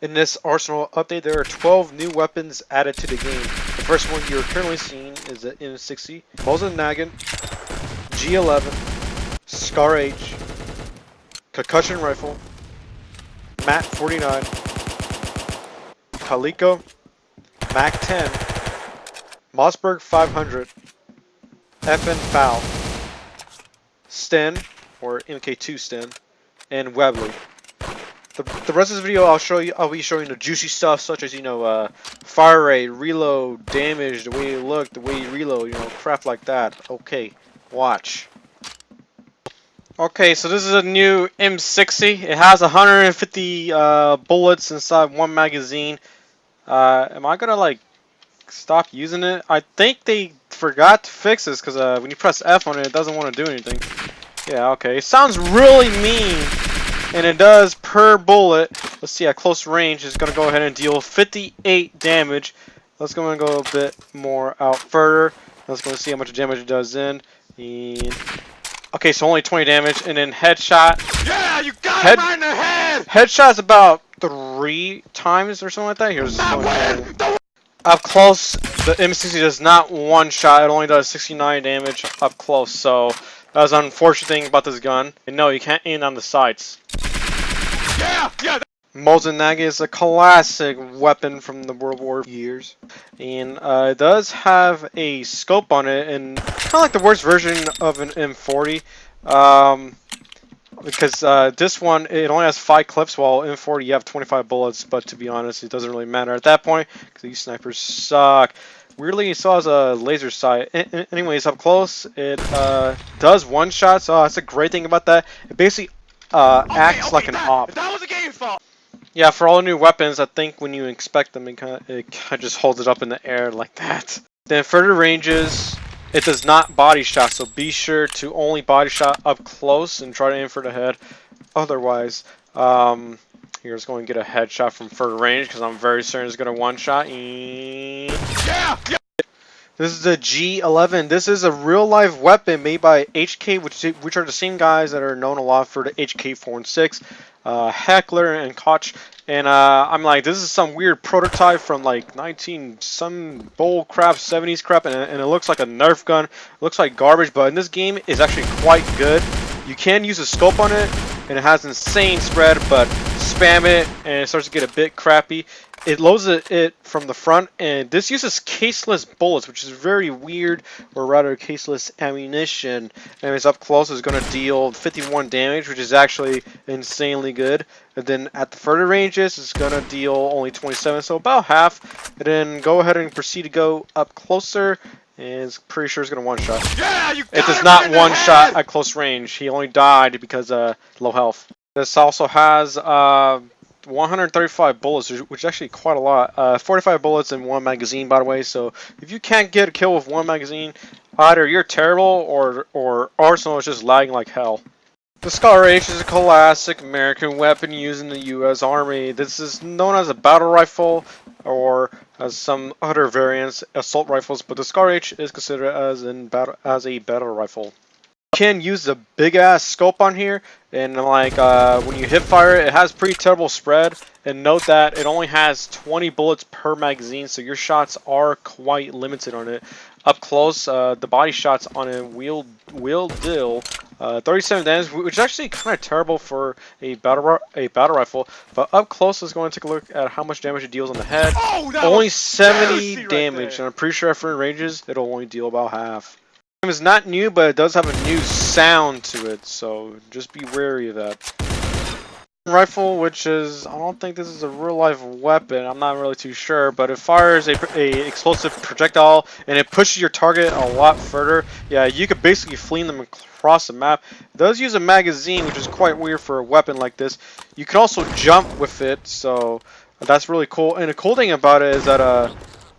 In this Arsenal update, there are 12 new weapons added to the game. The first one you're currently seeing is the M60, Mossberg, G11, Scar H, Concussion Rifle, Mat 49, Calico, Mac 10, Mossberg 500, FN Foul, Sten, or MK2 Sten, and Webley. The rest of this video, I'll be showing the juicy stuff, such as fire rate, reload, damage, the way you look, the way you reload, crap like that. Okay, watch. Okay, so this is a new M60. It has 150 bullets inside one magazine. Am I gonna stop using it? I think they forgot to fix this because when you press F on it, it doesn't want to do anything. Yeah, okay. It sounds really mean. And it does per bullet. Let's see, at close range, it's going to go ahead and deal 58 damage. Let's go and go a bit more out further. Let's go and see how much damage it does in. And okay, so only 20 damage. And then headshot. Yeah, you got it right in the head! Headshot is about 3 times or something like that. Here's up close, the M60 does not one shot. It only does 69 damage up close. So that was an unfortunate thing about this gun. And no, you can't aim on the sights. Yeah. Mossberg is a classic weapon from the World War years, and it does have a scope on it, and kind of like the worst version of an M40, because this one it only has 5 clips, while M40 you have 25 bullets. But to be honest, it doesn't really matter at that point because these snipers suck. Weirdly, it still has a laser sight. Anyways, up close, it does one shot, so that's a great thing about that. It basically acts like an op. That was a game fault. Yeah, for all new weapons, I think when you inspect them, it kind of just holds it up in the air like that. Then further ranges, it does not body shot, so be sure to only body shot up close and try to aim for the head. Otherwise, here's going to get a headshot from further range because I'm very certain it's going to one shot. Yeah. This is the G11. This is a real-life weapon made by HK, which are the same guys that are known a lot for the HK4 and 6, Heckler and Koch. And I'm like, this is some weird prototype from like 19 some bull crap, 70s crap, and it looks like a Nerf gun. It looks like garbage, but in this game, it's actually quite good. You can use a scope on it, and it has insane spread, but spam it, and it starts to get a bit crappy. It loads it from the front, and this uses caseless bullets, which is very weird, or rather caseless ammunition. And it's up close, it's going to deal 51 damage, which is actually insanely good. And then at the further ranges, it's going to deal only 27, so about half. And then go ahead and proceed to go up closer, and it's pretty sure it's going to one-shot. Yeah, you got It does not one-shot at close range. He only died because low health. This also has 135 bullets, which is actually quite a lot. 45 bullets in one magazine, by the way. So if you can't get a kill with one magazine, either you're terrible or Arsenal is just lagging like hell. The Scar H is a classic American weapon used in the U.S. Army. This is known as a battle rifle, or as some other variants, assault rifles. But the Scar H is considered as a battle rifle. You can use the big ass scope on here, and when you hip fire it has pretty terrible spread. And note that it only has 20 bullets per magazine, so your shots are quite limited on it. Up close, the body shots on it will deal 37 damage, which is actually kind of terrible for a battle rifle. But up close, let's go and take a look at how much damage it deals on the head. Oh, only 70 right damage, there. and I'm pretty sure at certain ranges it'll only deal about half. It's not new, but it does have a new sound to it, so just be wary of that. Rifle, which is, I don't think this is a real life weapon, I'm not really too sure, but it fires a explosive projectile and it pushes your target a lot further. Yeah, you could basically fling them across the map. It does use a magazine, which is quite weird for a weapon like this. You can also jump with it, so that's really cool. And the cool thing about it is that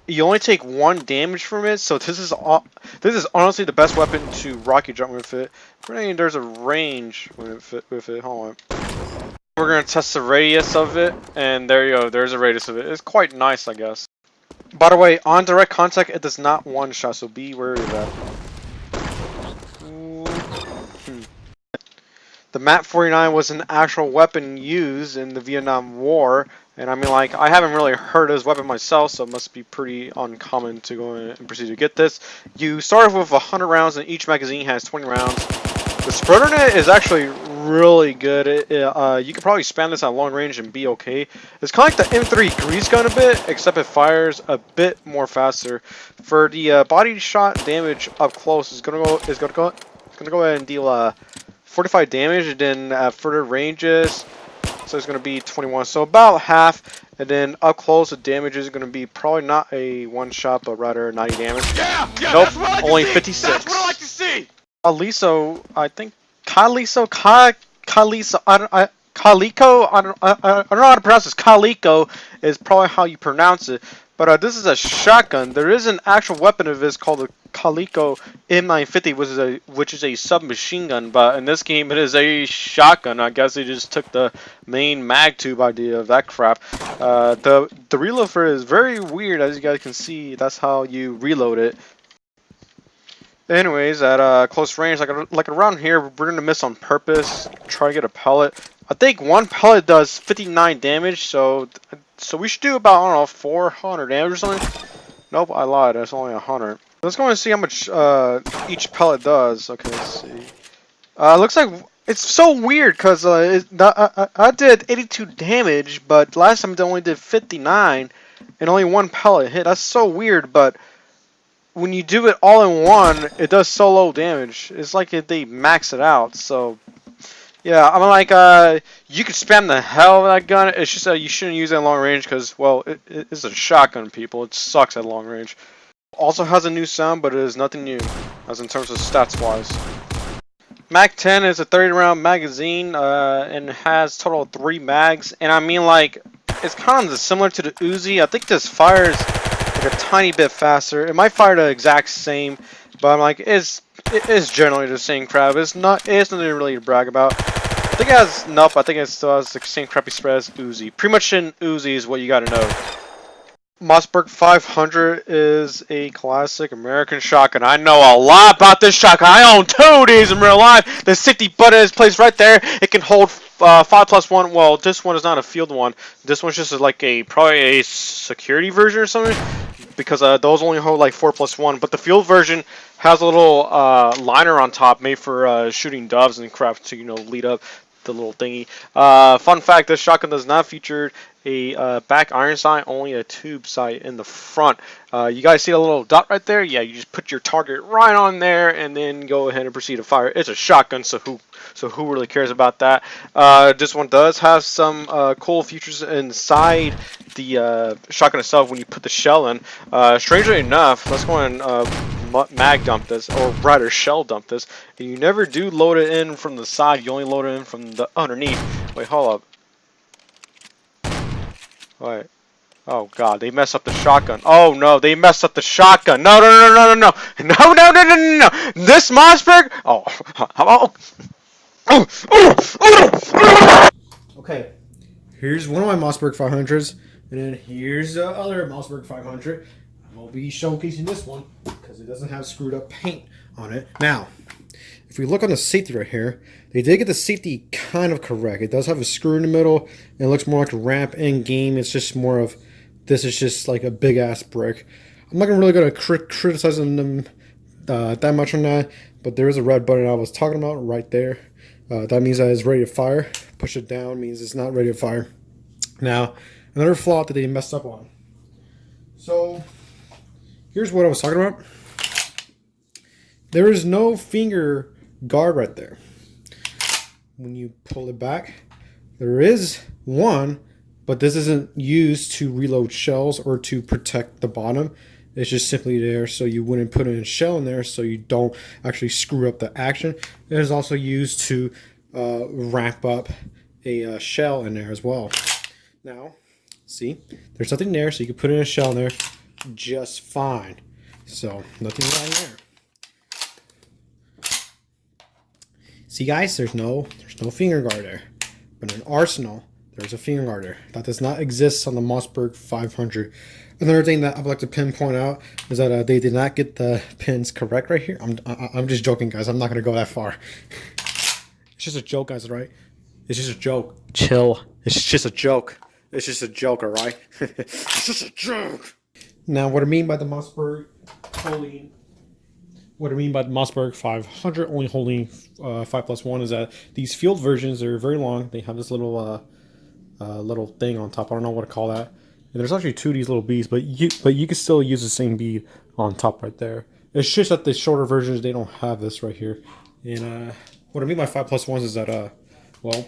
you only take 1 damage from it, so this is honestly the best weapon to rocket jump with it. There's a range with it. Hold on. We're gonna test the radius of it, and there you go. There's a radius of it. It's quite nice, I guess. By the way, on direct contact, it does not one shot, so be wary of that. The Mat 49 was an actual weapon used in the Vietnam War. And I mean, like, I haven't really heard of this weapon myself, so it must be pretty uncommon to go in and proceed to get this. You start off with 100 rounds, and each magazine has 20 rounds. The spreader net is actually really good. You can probably spam this at long range and be okay. It's kind of like the M3 grease gun a bit, except it fires a bit more faster. For the body shot damage up close, it's gonna go ahead and deal 45 damage, and then at further ranges. So it's going to be 21, so about half, and then up close the damage is going to be probably not a one shot, but rather 90 damage. Yeah, Nope, that's what I like only to see. 56. That's what I like to see. Calico, I think Calico, Calico, Calico, I don't know how to pronounce this. Calico is probably how you pronounce it. But this is a shotgun. There is an actual weapon of this called the Calico M950, which is a submachine gun. But in this game, it is a shotgun. I guess they just took the main mag tube idea of that crap. The reload for it is very weird, as you guys can see. That's how you reload it. Anyways, at close range, like around here, we're gonna miss on purpose. Try to get a pellet. I think one pellet does 59 damage, so we should do about, I don't know, 400 damage or something. Nope, I lied. That's only 100. Let's go and see how much each pellet does. Okay, let's see. Looks like it's so weird because I did 82 damage, but last time I only did 59, and only one pellet hit. That's so weird, but when you do it all in one, it does so low damage. It's like if they max it out. So yeah, I'm like, you could spam the hell out of that gun. It's just that you shouldn't use it at long range because, well, it's a shotgun, people. It sucks at long range. Also has a new sound, but it is nothing new, as in terms of stats wise. Mag 10 is a 30 round magazine, and has total of 3 mags. And I mean, like, it's kind of similar to the Uzi. I think this fires like a tiny bit faster. It might fire the exact same, but I'm like, it is generally the same crap. It's nothing really to brag about. I think it has, nope, I think it still has the same crappy spread as Uzi. Pretty much in Uzi is what you gotta know. Mossberg 500 is a classic American shotgun. I know a lot about this shotgun. I own 2 of these in real life. The safety button is placed right there. It can hold 5+1. Well, this one is not a field one. This one's just like probably a security version or something, because those only hold like 4+1. But the field version has a little liner on top made for shooting doves and crap to, you know, lead up the little thingy. Fun fact: this shotgun does not feature a back iron sight, only a tube sight in the front. You guys see a little dot right there? Yeah, you just put your target right on there and then go ahead and proceed to fire. It's a shotgun, so who really cares about that? This one does have some cool features inside the shotgun itself when you put the shell in. Strangely enough, let's go and mag dump this, or rather shell dump this. And you never do load it in from the side, you only load it in from the underneath. Wait, hold up. Wait. Oh god, they messed up the shotgun. Oh no, they messed up the shotgun. No, no, no, no, no, no. No, no, no, no, no, no. This Mossberg. Okay, here's one of my Mossberg 500s, and then here's the other Mossberg 500. I'll be showcasing this one because it doesn't have screwed up paint on it. Now, if we look on the safety right here, they did get the safety kind of correct. It does have a screw in the middle. It looks more like a ramp in game. It's just more of, this is just like a big ass brick. I'm not really going to criticize them that much on that, but there is a red button I was talking about right there. That means that it's ready to fire. Push it down means it's not ready to fire. Now, another flaw that they messed up on. So, here's what I was talking about. There is no finger guard right there. When you pull it back, there is one, but this isn't used to reload shells or to protect the bottom. It's just simply there so you wouldn't put a shell in there so you don't actually screw up the action. It is also used to ramp up a shell in there as well. Now, see, there's nothing there, so you can put in a shell in there just fine. So, nothing wrong there. See guys, there's no finger guard there. But in Arsenal, there's a finger guard there. That does not exist on the Mossberg 500. Another thing that I'd like to pinpoint out is that they did not get the pins correct right here. I'm just joking, guys. I'm not going to go that far. It's just a joke, guys, right? It's just a joke. Chill. It's just a joke. It's just a joke, alright? It's just a joke. Now, what I mean by the Mossberg holding, 500 only holding 5+1 is that these field versions are very long. They have this little little thing on top. I don't know what to call that. And there's actually two of these little beads, but you can still use the same bead on top right there. It's just that the shorter versions, they don't have this right here. And what I mean by 5+1s is that well,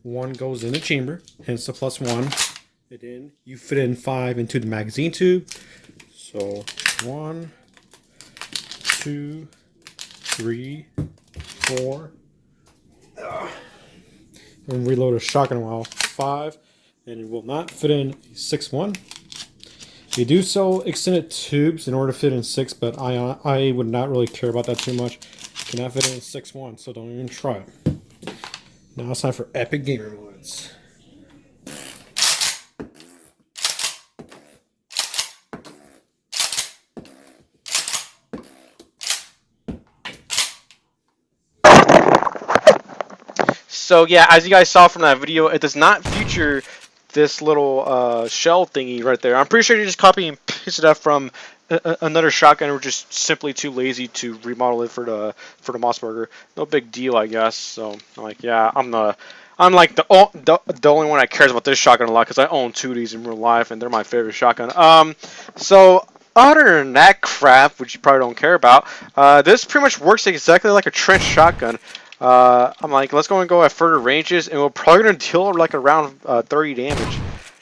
one goes in the chamber, hence the +1. And then you fit in 5 into the magazine tube. So 1, 2, 3, 4. And reload a shotgun while 5, and it will not fit in 6.1. They do sell extended tubes in order to fit in 6, but I would not really care about that too much. Cannot fit in 6.1, so don't even try it. Now it's time for epic gamer modes. So yeah, as you guys saw from that video, it does not feature this little shell thingy right there. I'm pretty sure you just copy and paste it up from another shotgun. We're just simply too lazy to remodel it for the Mossberg. No big deal, I guess. So I'm like, yeah, I'm like the only one that cares about this shotgun a lot because I own 2 of these in real life and they're my favorite shotgun. So other than that crap, which you probably don't care about, this pretty much works exactly like a trench shotgun. I'm like, let's go at further ranges, and we're probably gonna deal like around 30 damage.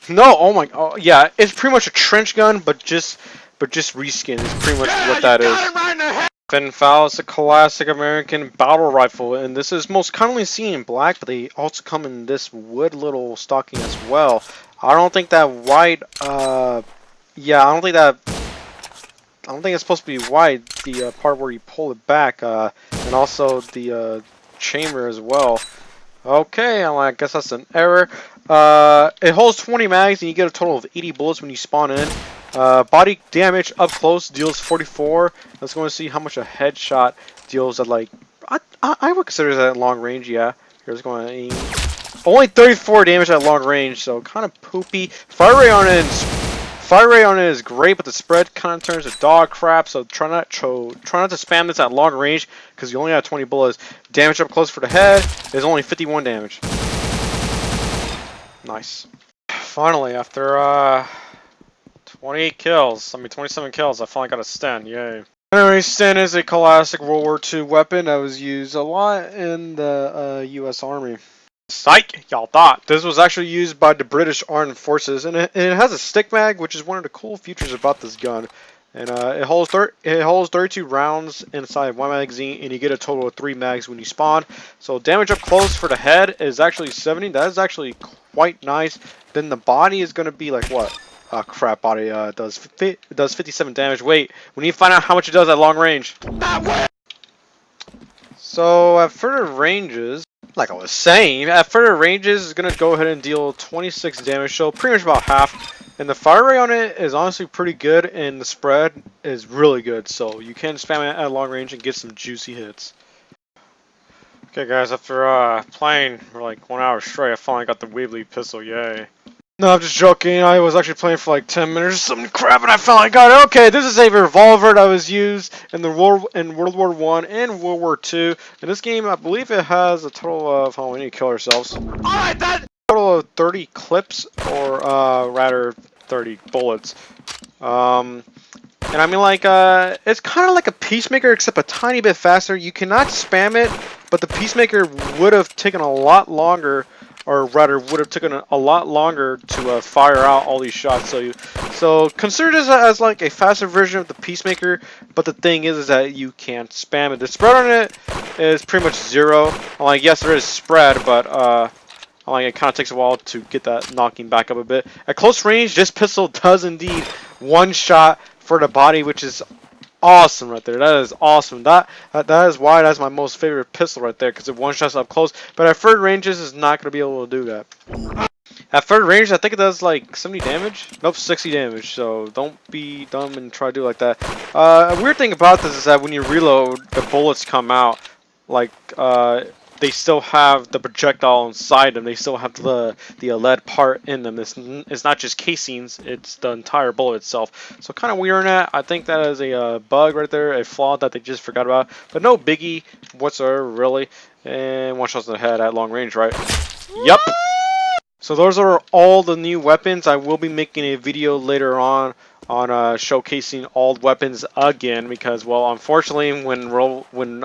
No, oh yeah, it's pretty much a trench gun, but just reskin is pretty much what that is. Right Finn Foul is a classic American battle rifle, and this is most commonly seen in black, but they also come in this wood little stocking as well. I don't think that white, yeah, I don't think it's supposed to be white, the part where you pull it back, and also the chamber as well. Okay, I guess that's an error. It holds 20 mags and you get a total of 80 bullets when you spawn in. Body damage up close deals 44. Let's go and see how much a headshot deals at, like, I would consider that at long range, yeah. Here's going to aim. Only 34 damage at long range, so kind of poopy. Fire rate on it is great, but the spread kind of turns to dog crap. So try not to spam this at long range because you only have 20 bullets. Damage up close for the head is only 51 damage. Nice. Finally, after 28 kills, 27 kills, I finally got a Sten. Yay. Anyway, Sten is a classic World War II weapon that was used a lot in the U.S. Army. Psych! Y'all thought. This was actually used by the British Armed Forces, and it has a stick mag, which is one of the cool features about this gun. And it holds 32 rounds inside one magazine, and you get a total of 3 mags when you spawn. So damage up close for the head is actually 70. That is actually quite nice. Then the body is going to be like what? Crap, body does 57 damage. Wait, we need to find out how much it does at long range. So at further ranges, like I was saying, at further ranges, it's going to go ahead and deal 26 damage, so pretty much about half. And the fire rate on it is honestly pretty good, and the spread is really good, so you can spam it at long range and get some juicy hits. Okay guys, after playing for like 1 hour straight, I finally got the Weebly pistol, yay. No, I'm just joking. I was actually playing for like 10 minutes or some crap, and I finally got it. Okay, this is a revolver that was used in World War I and World War II. In this game, I believe it has a total of, we need to kill ourselves. Alright, that Total of 30 clips, or rather 30 bullets. And I mean, like, it's kind of like a Peacemaker, except a tiny bit faster. You cannot spam it, but the Peacemaker would have taken a lot longer, or rather would have taken a lot longer to fire out all these shots. So consider this as like a faster version of the Peacemaker, but the thing is that you can't spam it. The spread on it is pretty much 0. I'm like, yes, there is spread, but I'm like, it kind of takes a while to get that knocking back up a bit. At close range, this pistol does indeed one shot for the body, which is awesome right there. That is awesome. That is why that's my most favorite pistol right there, because it one shots up close. But at further ranges, is not going to be able to do that. At further range, I think it does like 70 damage. Nope, 60 damage. So don't be dumb and try to do it like that. A weird thing about this is that when you reload, the bullets come out. Like they still have the projectile inside them. They still have the lead part in them. It's not just casings, it's the entire bullet itself. So kind of weird on that. I think that is a bug right there, a flaw that they just forgot about. But no biggie whatsoever, really. And one shot in the head at long range, right? Yep. So those are all the new weapons. I will be making a video later on showcasing all weapons again because, well, unfortunately, when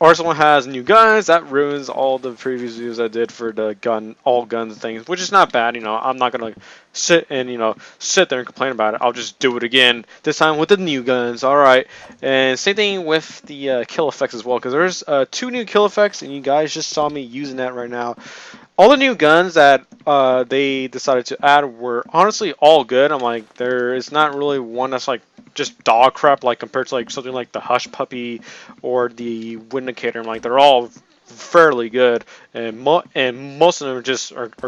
Arsenal has new guns, that ruins all the previous videos I did for the all guns things, which is not bad. You know, I'm not gonna sit there and complain about it. I'll just do it again, this time with the new guns. All right, and same thing with the kill effects as well, because there's 2 new kill effects, and you guys just saw me using that right now. All the new guns that they decided to add were honestly all good. I'm like, there is not really one that's like just dog crap, like compared to like something like the Hush Puppy or the Windicator. I'm like, they're all fairly good, and most of them are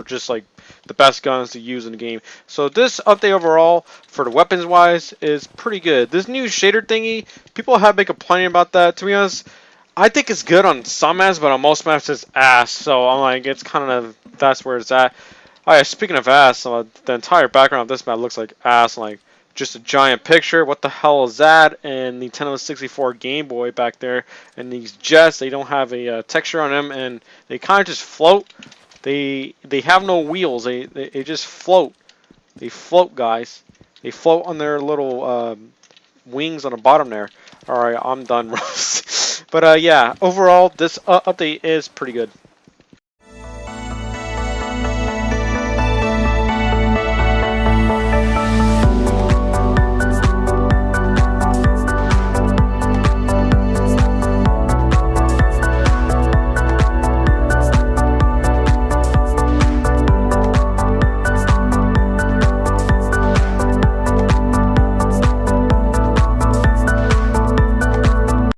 just like the best guns to use in the game. So this update overall for the weapons wise is pretty good. This new shader thingy, people have been complaining about that. To be honest, I think it's good on some maps, but on most maps it's ass. So I'm like, it's kind of, that's where it's at. Oh yeah, speaking of ass, the entire background of this map looks like ass. Like just a giant picture. What the hell is that? And Nintendo 64 Game Boy back there. And these jets, they don't have a texture on them, and they kind of just float. They have no wheels. They just float. They float, guys. They float on their little wings on the bottom there. All right, I'm done, Ross. But yeah, overall, this update is pretty good.